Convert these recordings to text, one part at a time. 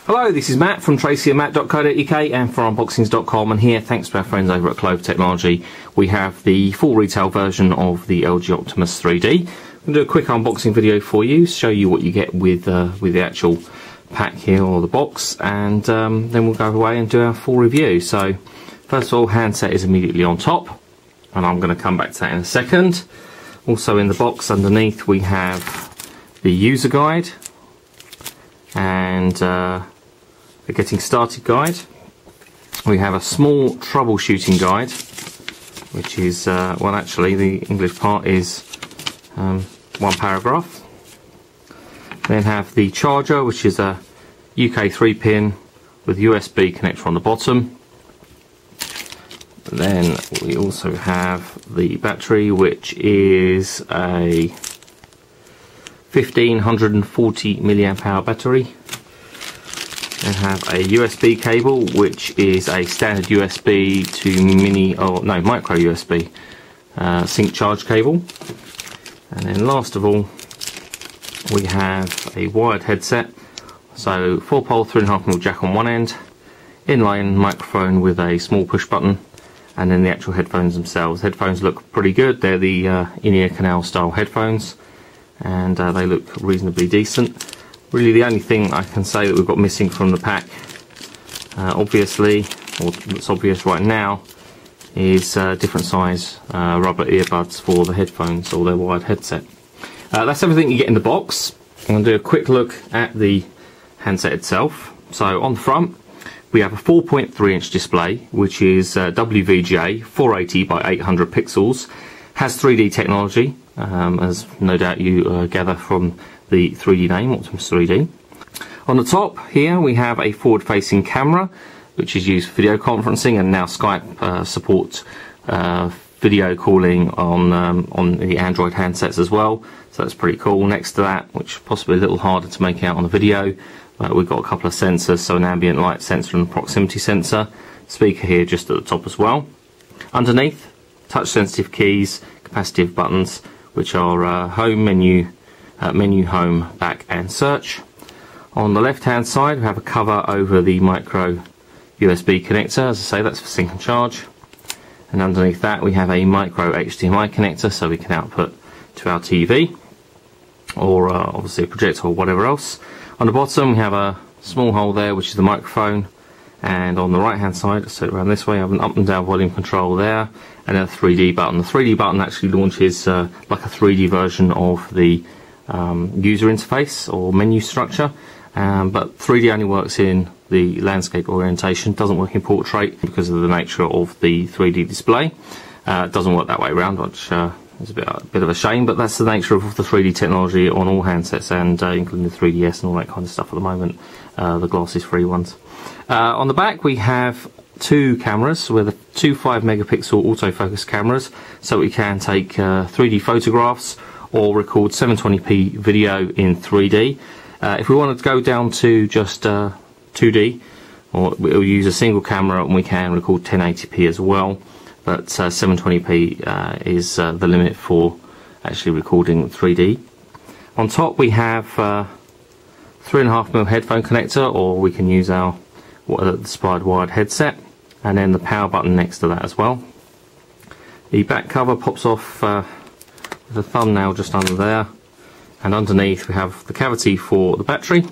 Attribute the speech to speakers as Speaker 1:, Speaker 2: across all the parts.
Speaker 1: Hello, this is Matt from tracyandmatt.co.uk and from unboxings.com, and here, thanks to our friends over at Clove Technology, we have the full retail version of the LG Optimus 3D. I'm going to do a quick unboxing video for you, show you what you get with the actual pack here, or the box, and then we'll go away and do our full review. So, first of all, handset is immediately on top, and I'm going to come back to that in a second. Also in the box underneath we have the user guide and the getting started guide. We have a small troubleshooting guide, which is, well, actually the English part is one paragraph. Then have the charger, which is a UK 3-pin with USB connector on the bottom. Then we also have the battery, which is a 1540 milliamp hour battery. Then have a USB cable, which is a standard USB to micro USB sync charge cable. And then last of all, we have a wired headset, so 4-pole 3.5mm jack on one end, inline microphone with a small push button, and then the actual headphones themselves. Headphones look pretty good. They're the in-ear canal style headphones, and they look reasonably decent. Really the only thing I can say that we've got missing from the pack, obviously, or it's obvious right now, is different size rubber earbuds for the headphones or their wired headset. That's everything you get in the box. I'm going to do a quick look at the handset itself. So on the front we have a 4.3-inch display, which is WVGA 480 by 800 pixels, has 3D technology, as no doubt you gather from the 3D name, Optimus 3D. On the top here we have a forward-facing camera, which is used for video conferencing, and now Skype supports video calling on the Android handsets as well, so that's pretty cool. Next to that, which is possibly a little harder to make out on the video, we've got a couple of sensors, so an ambient light sensor and a proximity sensor. Speaker here just at the top as well. Underneath, touch sensitive keys, capacitive buttons, which are home, menu, home, back and search. On the left hand side we have a cover over the micro USB connector. As I say, that's for sync and charge. And underneath that we have a micro HDMI connector, so we can output to our TV or obviously a projector or whatever else. On the bottom we have a small hole there, which is the microphone, and on the right hand side, let's set it around this way, I have an up and down volume control there, and a 3D button. The 3D button actually launches like a 3D version of the user interface or menu structure, but 3D only works in the landscape orientation, doesn't work in portrait because of the nature of the 3D display. It doesn't work that way around, which is a bit of a shame, but that's the nature of the 3D technology on all handsets, and including the 3DS and all that kind of stuff at the moment, the glasses-free ones. On the back we have two cameras with two 5-megapixel autofocus cameras, so we can take 3D photographs or record 720p video in 3D. If we wanted to go down to just 2D, or we'll use a single camera and we can record 1080p as well, but 720p is the limit for actually recording 3D. On top we have 3.5mm headphone connector, or we can use our supplied wired headset, and then the power button next to that as well. The back cover pops off with a thumbnail just under there, and underneath we have the cavity for the battery,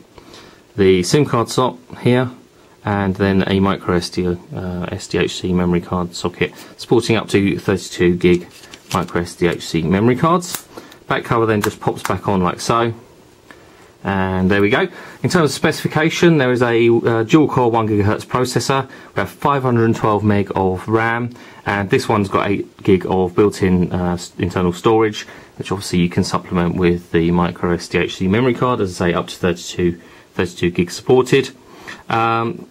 Speaker 1: the SIM card slot here, and then a micro SDHC memory card socket supporting up to 32 gig micro SDHC memory cards. Back cover then just pops back on like so, and there we go. In terms of specification, there is a dual core 1 GHz processor. We have 512 meg of RAM, and this one's got 8 gig of built-in internal storage, which obviously you can supplement with the micro SDHC memory card, as I say, up to 32 gig supported. In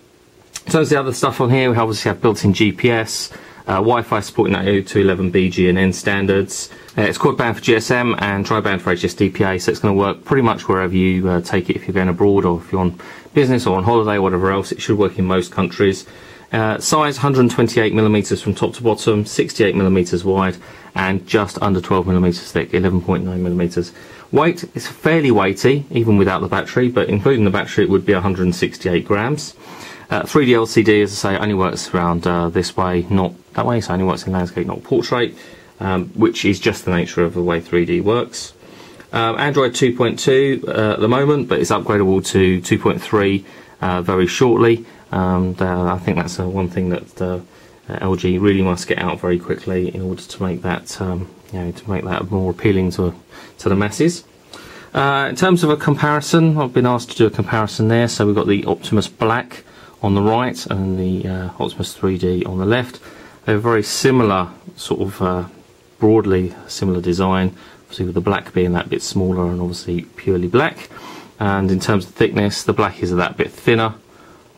Speaker 1: terms of the other stuff on here, we obviously have built-in GPS, Wi-Fi supporting 802.11b GNN standards. It's quad band for GSM and tri-band for HSDPA, so it's going to work pretty much wherever you take it. If you're going abroad, or if you're on business or on holiday or whatever else, it should work in most countries. Size 128mm from top to bottom, 68mm wide, and just under 12mm thick, 11.9mm. Weight is fairly weighty, even without the battery, but including the battery it would be 168 grams. 3D LCD, as I say, only works around this way, not that way, so only works in landscape, not portrait, which is just the nature of the way 3D works. Android 2.2 at the moment, but it's upgradable to 2.3 very shortly. I think that's one thing that LG really must get out very quickly in order to make that, to make that more appealing to the masses. In terms of a comparison, I've been asked to do a comparison there. So we've got the Optimus Black on the right and the Optimus 3D on the left. They're very similar, sort of broadly similar design. Obviously, with the black being that bit smaller and obviously purely black. And in terms of thickness, the black is that bit thinner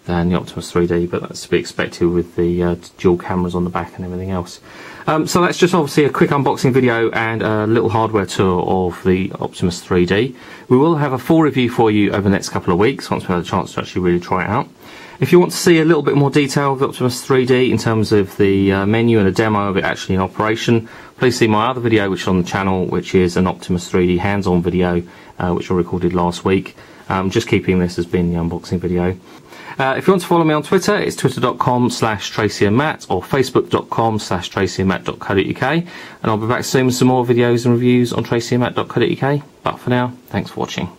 Speaker 1: than the Optimus 3D, but that's to be expected with the dual cameras on the back and everything else. So that's just obviously a quick unboxing video and a little hardware tour of the Optimus 3D. We will have a full review for you over the next couple of weeks once we've had a chance to actually really try it out. If you want to see a little bit more detail of the Optimus 3D in terms of the menu and a demo of it actually in operation, please see my other video which is on the channel, which is an Optimus 3D hands-on video which I recorded last week. Just keeping this as being the unboxing video. If you want to follow me on Twitter, it's twitter.com/TracyandMatt or facebook.com/TracyandMatt.co.uk, and I'll be back soon with some more videos and reviews on TracyandMatt.co.uk. But for now, thanks for watching.